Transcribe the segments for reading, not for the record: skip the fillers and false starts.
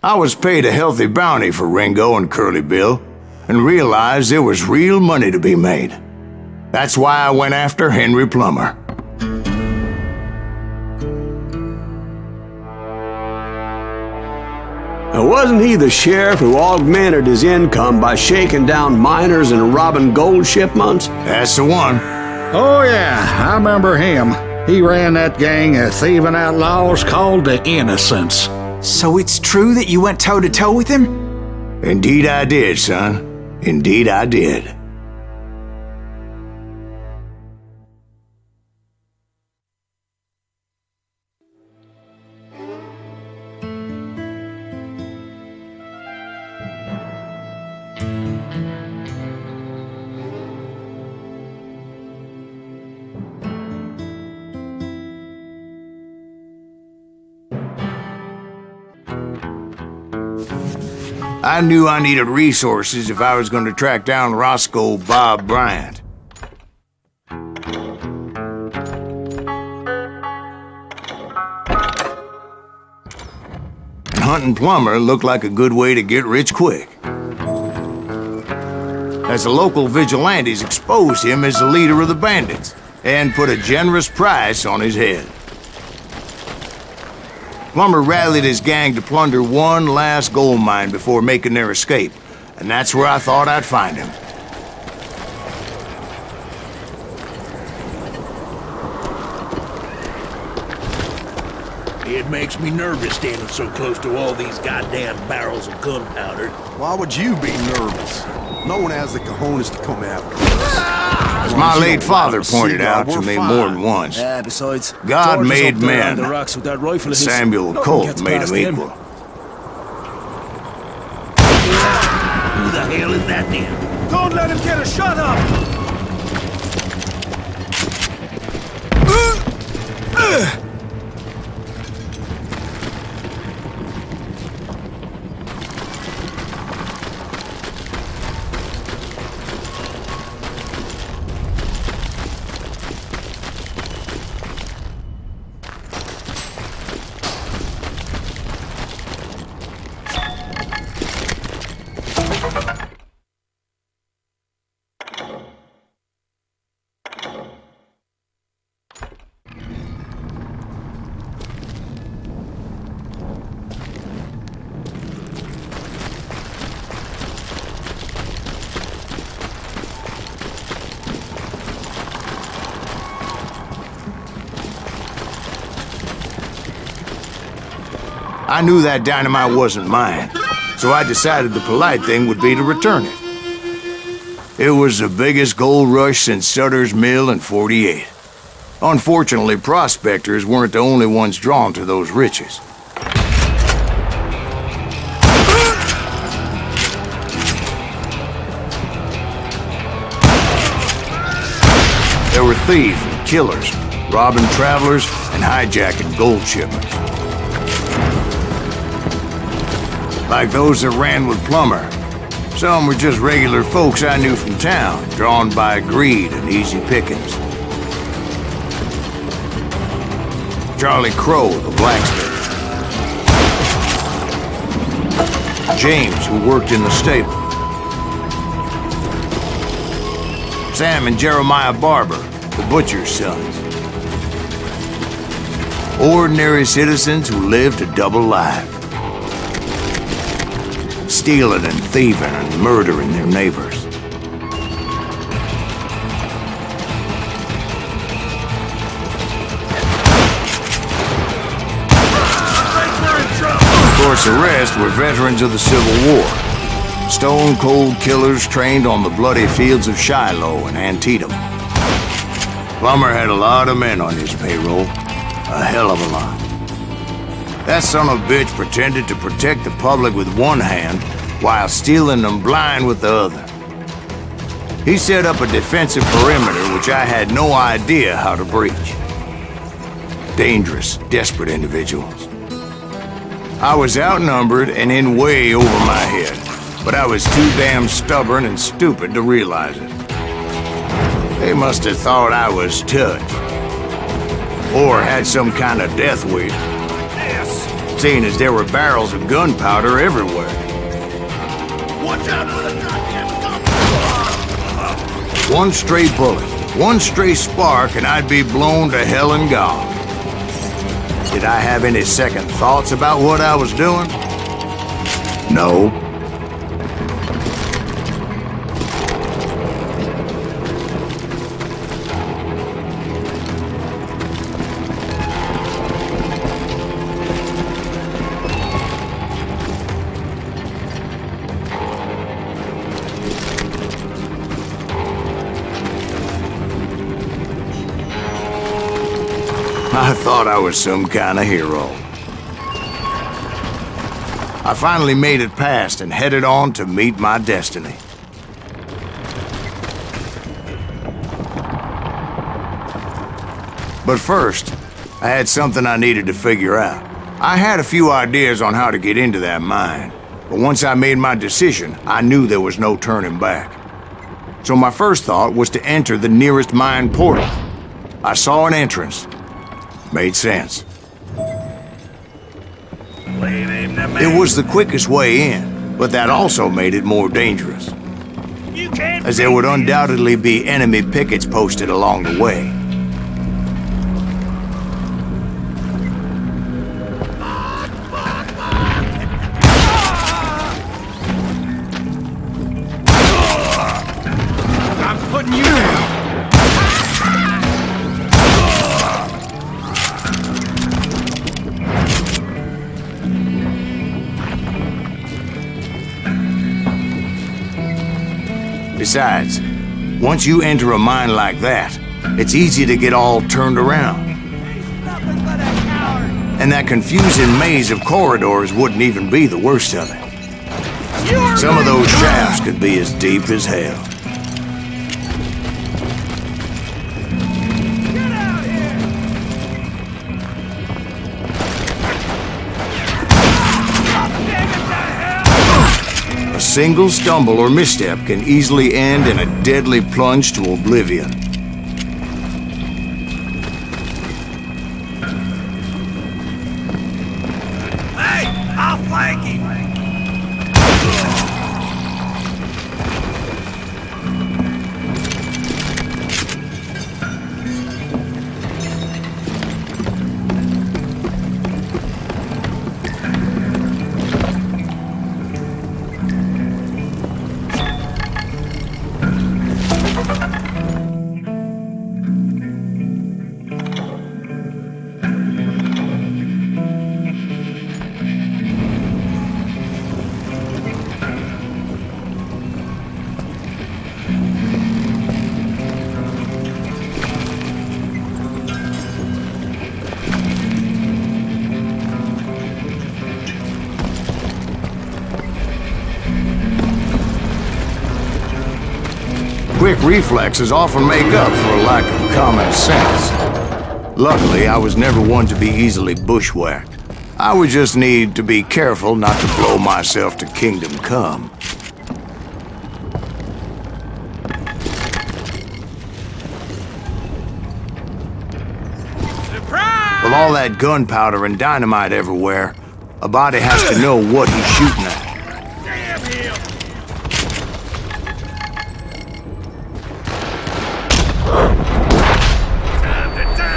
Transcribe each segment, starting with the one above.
I was paid a healthy bounty for Ringo and Curly Bill, and realized there was real money to be made. That's why I went after Henry Plummer. Now, wasn't he the sheriff who augmented his income by shaking down miners and robbing gold shipments? That's the one. Oh yeah, I remember him. He ran that gang of thieving outlaws called the Innocents. So it's true that you went toe-to-toe with him? Indeed I did, son. Indeed I did. I knew I needed resources if I was going to track down Roscoe Bob Bryant. And hunting Plummer looked like a good way to get rich quick, as the local vigilantes exposed him as the leader of the bandits and put a generous price on his head. Plummer rallied his gang to plunder one last gold mine before making their escape, and that's where I thought I'd find him. It makes me nervous standing so close to all these goddamn barrels of gunpowder. Why would you be nervous? No one has the cojones to come after us. As my late father pointed out to me more than once, Besides, God George is made up there on men. the rocks with that rifle of his. Samuel Nothing Colt gets made past him him. equal. Who the hell is that then? Don't let him get a shot up! I knew that dynamite wasn't mine, so I decided the polite thing would be to return it. It was the biggest gold rush since Sutter's Mill in '48. Unfortunately, prospectors weren't the only ones drawn to those riches. There were thieves and killers, robbing travelers and hijacking gold shipments. Like those that ran with Plummer. Some were just regular folks I knew from town, drawn by greed and easy pickings. Charlie Crow, the blacksmith. James, who worked in the stable. Sam and Jeremiah Barber, the butcher's sons. Ordinary citizens who lived a double life. Stealing and thieving and murdering their neighbors. Of course, the rest were veterans of the Civil War. Stone-cold killers trained on the bloody fields of Shiloh and Antietam. Plummer had a lot of men on his payroll. A hell of a lot. That son of a bitch pretended to protect the public with one hand while stealing them blind with the other. He set up a defensive perimeter which I had no idea how to breach. Dangerous, desperate individuals. I was outnumbered and in way over my head, but I was too damn stubborn and stupid to realize it. They must have thought I was touched. Or had some kind of death wish. seeing as there were barrels of gunpowder everywhere. Watch out for the goddamn gun! One stray bullet, one stray spark, and I'd be blown to hell and gone. Did I have any second thoughts about what I was doing? No. I thought I was some kind of hero. I finally made it past and headed on to meet my destiny. But first, I had something I needed to figure out. I had a few ideas on how to get into that mine, but once I made my decision, I knew there was no turning back. So my first thought was to enter the nearest mine portal. I saw an entrance. Made sense. It was the quickest way in, but that also made it more dangerous, as there would undoubtedly be enemy pickets posted along the way. I'm putting you down! Besides, once you enter a mine like that, it's easy to get all turned around. And that confusing maze of corridors wouldn't even be the worst of it. Some of those shafts could be as deep as hell. A single stumble or misstep can easily end in a deadly plunge to oblivion. Hey! I'll flank him! Quick reflexes often make up for a lack of common sense. Luckily, I was never one to be easily bushwhacked. I would just need to be careful not to blow myself to kingdom come. With all that gunpowder and dynamite everywhere, a body has to know what he's shooting at. Damn him! Time to die!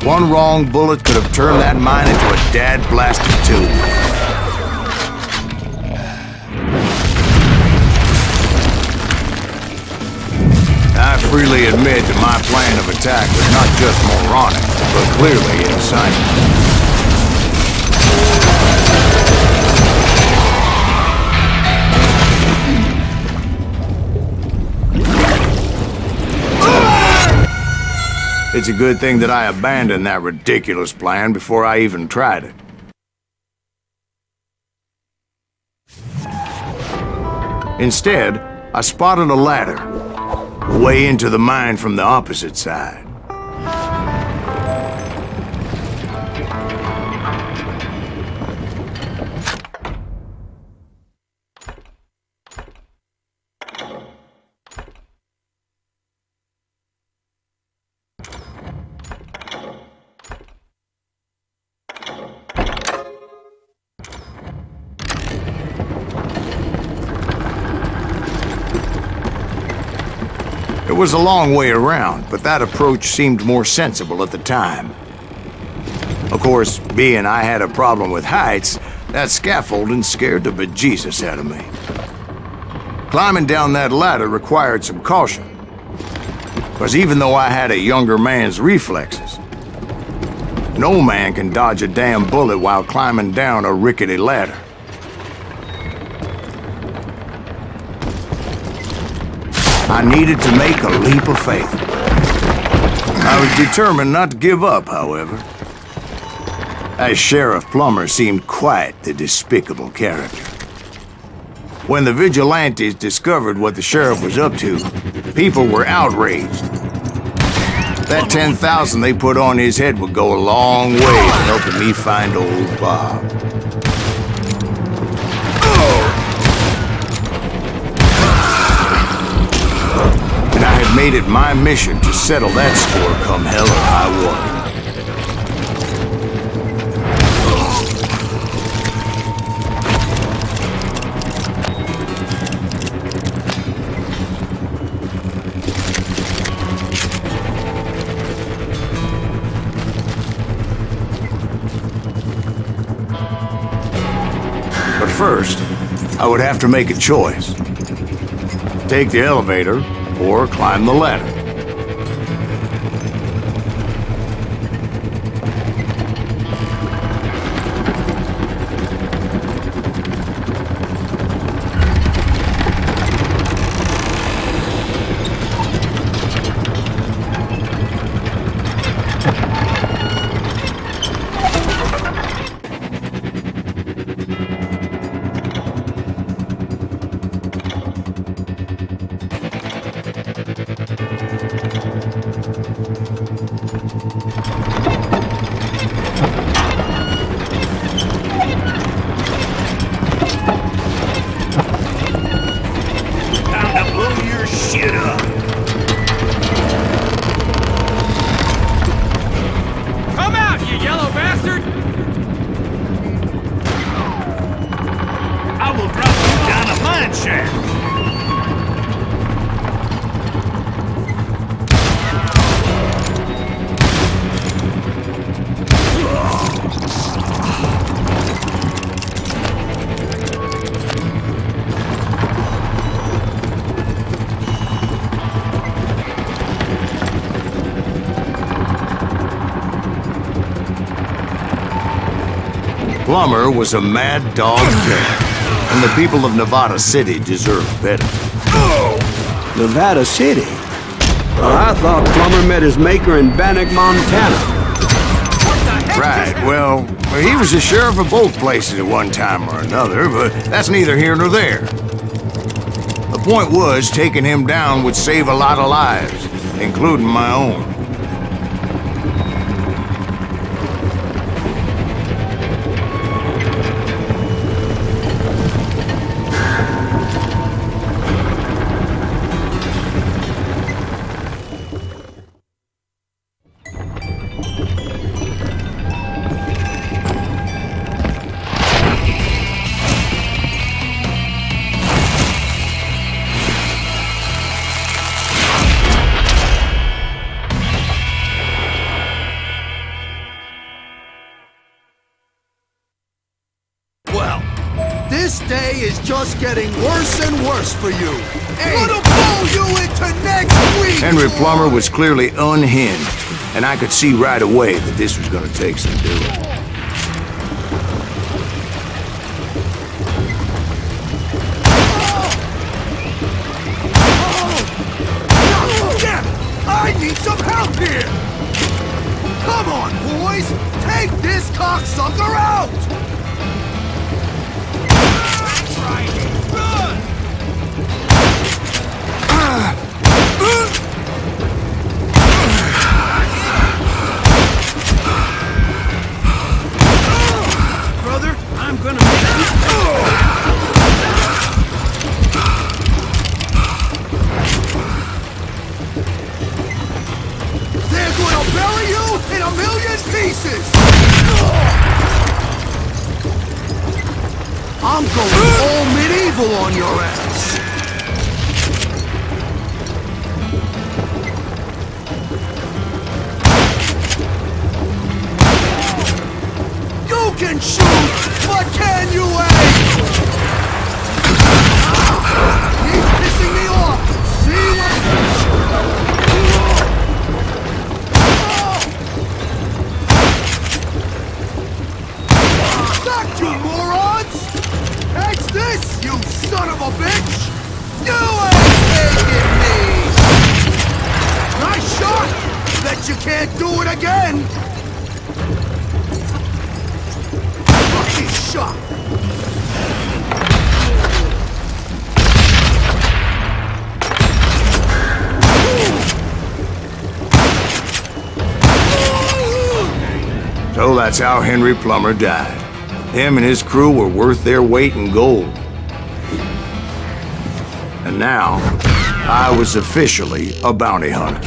One wrong bullet could have turned that mine into a dad-blasted tube. I freely admit that my plan of attack was not just moronic, but clearly insane. it's a good thing that I abandoned that ridiculous plan before I even tried it. Instead, I spotted a ladder, way into the mine from the opposite side. It was a long way around, but that approach seemed more sensible at the time. Of course, being I had a problem with heights, that scaffolding scared the bejesus out of me. Climbing down that ladder required some caution, because even though I had a younger man's reflexes, no man can dodge a damn bullet while climbing down a rickety ladder. I needed to make a leap of faith. I was determined not to give up, however. As Sheriff Plummer seemed quite the despicable character. When the vigilantes discovered what the sheriff was up to, people were outraged. That 10,000 they put on his head would go a long way to helping me find old Bob. Made it my mission to settle that score come hell or high water. But first, I would have to make a choice. Take the elevator, or climb the ladder. Plummer was a mad dog killer, and the people of Nevada City deserved better. Nevada City? Well, I thought Plummer met his maker in Bannock, Montana. Right, well, he was the sheriff of both places at one time or another, but that's neither here nor there. The point was, taking him down would save a lot of lives, including my own. This day is just getting worse and worse for you. It'll blow you into next week! Henry Plummer was clearly unhinged, and I could see right away that this was going to take some doing. I need some help here! Come on, boys! Take this cocksucker out! That's right! Run! Brother, I'm gonna make you... They're gonna bury you in a million pieces! I'm going all medieval on your ass! You can shoot, but can you aim? He's pissing me off! See what... Back, you morons! Catch this, you son of a bitch! You ain't taking me! Nice shot! Bet you can't do it again! Lucky shot! So that's how Henry Plummer died. Him and his crew were worth their weight in gold. And now, I was officially a bounty hunter.